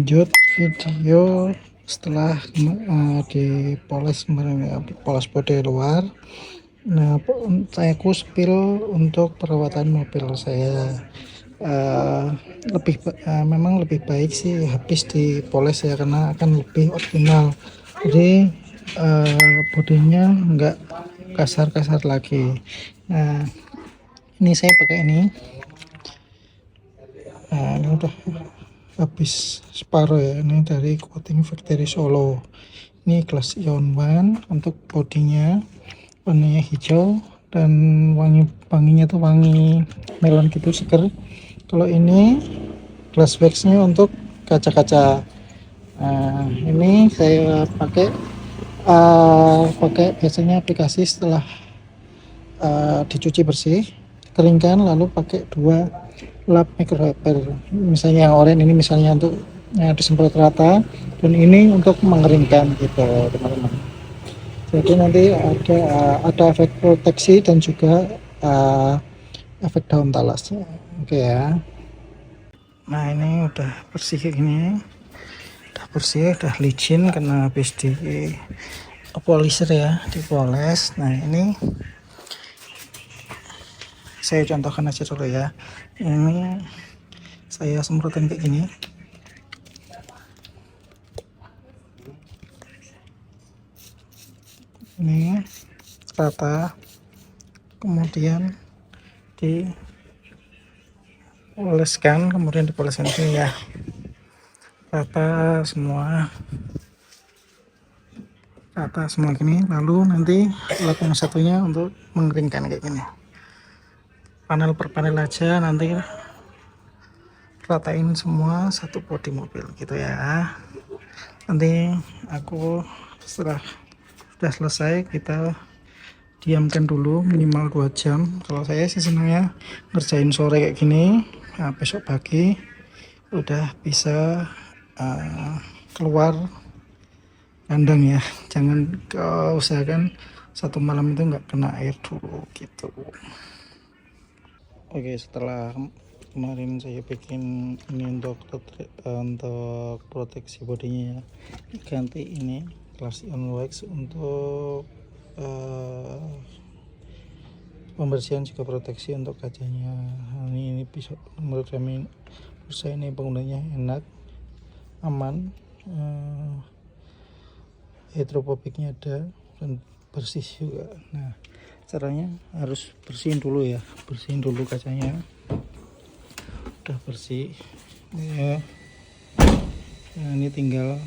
lanjut video setelah dipoles kemarin ya, poles bodi luar. Nah, aku spill untuk perawatan mobil saya. Memang lebih baik sih habis dipoles ya, karena akan lebih optimal. Jadi bodinya enggak kasar-kasar lagi. Nah, ini saya pakai ini. Nah, ini udah habis separuh ya, ini dari Coating Factory Solo. Ini kelas Ion One untuk bodinya, warnanya hijau dan wanginya tuh wangi melon gitu, seger. Kalau ini glass waxnya untuk kaca-kaca. Nah, ini saya pakai biasanya aplikasi setelah dicuci bersih, keringkan, lalu pakai 2 lap microfiber. Misalnya yang oranye ini misalnya untuk disemprot rata, dan ini untuk mengeringkan gitu teman-teman. Jadi nanti ada efek proteksi dan juga efek daun talasnya. Oke ya. Nah, ini udah bersih ini, udah bersih, udah licin karena habis di polisher ya, dipoles. Nah, ini saya contohkan aja dulu ya. Ini saya semprotin kayak gini. Ini rata, kemudian dipoleskan, kemudian dipoleskan ini ya, rata semua gini. Lalu nanti lap yang satunya untuk mengeringkan kayak gini, panel per panel aja, nanti ratain semua satu bodi mobil gitu ya. Nanti aku setelah sudah selesai, kita diamkan dulu minimal 2 jam. Kalau saya sih senangnya ngerjain sore kayak gini, nah, besok pagi udah bisa keluar kandang ya. Jangan usahakan satu malam itu nggak kena air dulu gitu. Oke, setelah kemarin saya bikin ini untuk proteksi bodinya ya, ganti ini Glass Ion Wax untuk pembersihan juga proteksi untuk kacanya. Ini bisa, menurut saya ini penggunanya enak, aman, hidrophobic-nya ada, dan bersih juga. Nah, caranya harus bersihin dulu ya, bersihin dulu kacanya. Udah bersih ya. Nah, ini tinggal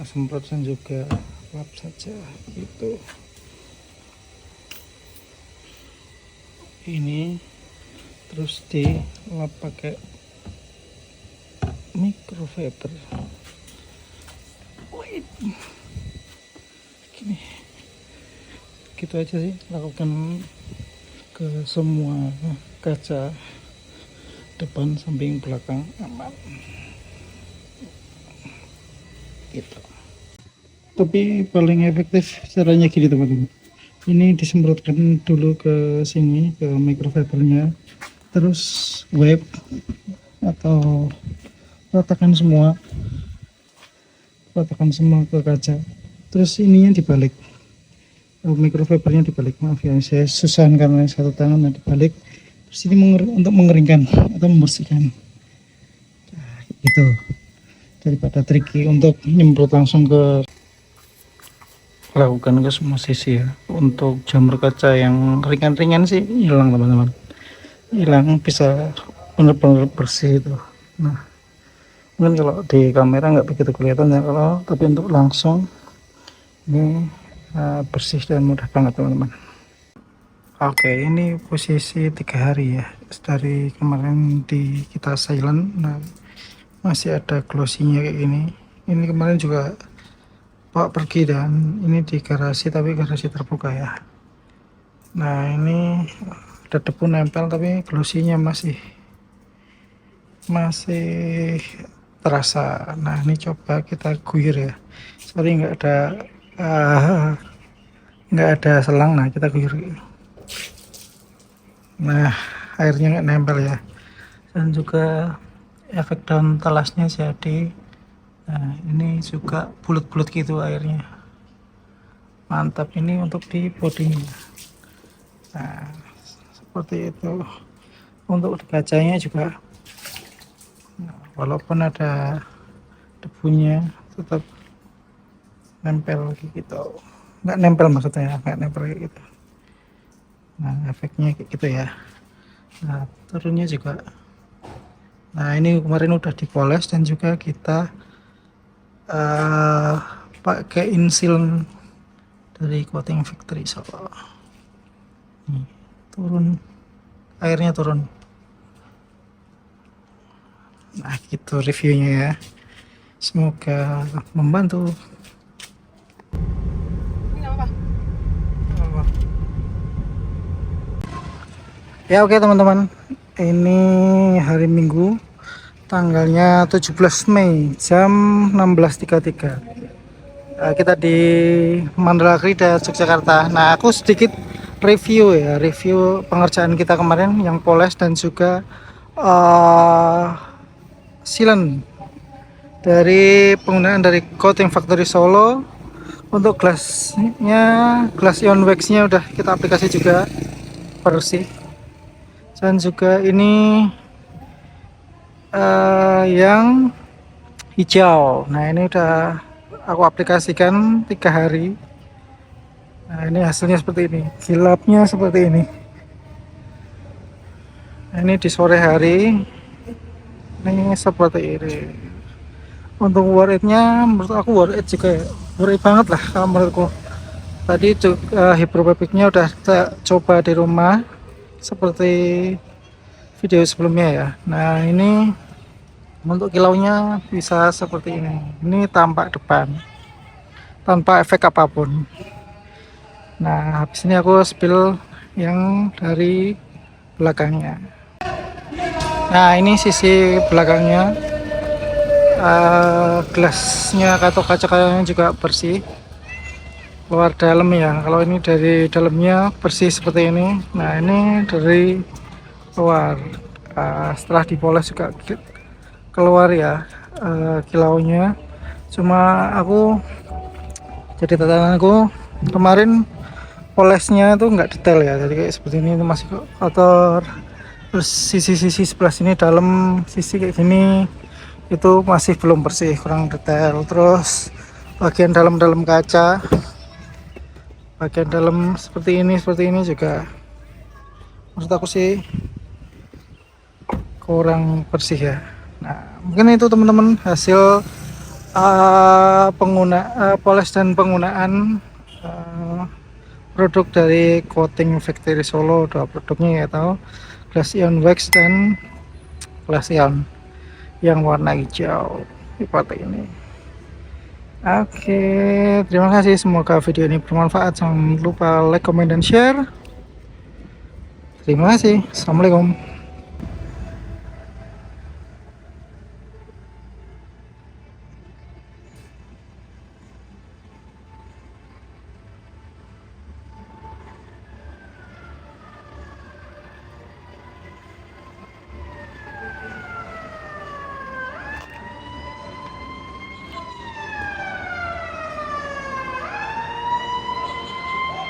semprot dan juga lap saja gitu. Ini terus dilap pakai microfiber. Wait, gini gitu aja sih, lakukan ke semua kaca depan, samping, belakang, aman gitu. Tapi paling efektif caranya gini teman-teman, ini disemprotkan dulu ke sini, ke microfibernya, terus wipe atau ratakan semua ke kaca, terus ininya dibalik, microfibernya dibalik. Maaf ya, saya susahan karena satu tangan dibalik. Terus ini untuk mengeringkan atau membersihkan. Nah, itu daripada tricky untuk nyemprot langsung ke, lakukan ke semua sisi ya. Untuk jamur kaca yang ringan-ringan sih hilang teman-teman, hilang, bisa benar-benar bersih itu. Nah, mungkin kalau di kamera nggak begitu kelihatan ya, tapi untuk langsung ini bersih dan mudah banget teman-teman. Oke, ini posisi 3 hari ya dari kemarin kita silent. Nah, masih ada glossy-nya kayak gini. Ini kemarin juga bawa pergi, dan ini di garasi, tapi garasi terbuka ya. Nah, ini ada debu nempel, tapi glossy-nya masih terasa. Nah, ini coba kita guyur ya. Sorry nggak ada selang. Nah, kita guyur. Nah, airnya nggak nempel ya, dan juga efek daun talasnya jadi Nah, ini juga bulat-bulat gitu airnya. Mantap ini untuk di bodinya. Nah, seperti itu. Untuk di kacanya juga, walaupun ada debunya, tetap nempel gitu. Nggak nempel maksudnya, nggak nempel kayak gitu. Nah, efeknya kayak gitu ya. Nah, turunnya juga. Nah, ini kemarin udah dipoles dan juga kita eh pakai insil dari coating factory Solo. Nih, turun, airnya turun. Nah, gitu reviewnya ya. Semoga membantu. Ya oke teman-teman, ini hari Minggu tanggalnya 17 Mei jam 16.33. Kita di Mandala Krida, Yogyakarta. Nah, aku sedikit review ya, review pengerjaan kita kemarin yang poles dan juga sealant dari penggunaan dari Coating Factory Solo. Untuk gelasnya, glass ion waxnya udah kita aplikasi juga bersih. Dan juga ini yang hijau. Nah, ini udah aku aplikasikan 3 hari. Nah, ini hasilnya seperti ini, kilapnya seperti ini. Nah, ini di sore hari ini seperti ini. Untuk worth it-nya menurut aku worth it juga ya, worth it banget lah kalau menurutku. Tadi hidropepiknya udah saya coba di rumah seperti video sebelumnya ya. Nah, ini untuk kilaunya bisa seperti ini. Ini tampak depan tanpa efek apapun. Nah, habis ini aku spill yang dari belakangnya. Nah, ini sisi belakangnya. Gelasnya atau kaca-kacanya juga bersih. Luar dalam ya. Kalau ini dari dalamnya bersih seperti ini. Nah, ini dari luar. Setelah dipoles juga keluar ya kilaunya. Cuma aku jadi tataanku kemarin polesnya itu nggak detail ya, jadi kayak seperti ini itu masih kotor. Terus sisi-sisi sebelah sini dalam sisi kayak gini itu masih belum bersih, kurang detail. Terus bagian dalam kaca, bagian dalam seperti ini juga menurut aku sih kurang bersih ya. Nah, mungkin itu teman-teman hasil poles dan penggunaan produk dari Coating Factory Solo. Dua produknya ya, tahu glass ion wax dan glass ion yang warna hijau seperti ini. Oke, terima kasih, semoga video ini bermanfaat. Jangan lupa like, comment, dan share. Terima kasih. Assalamualaikum.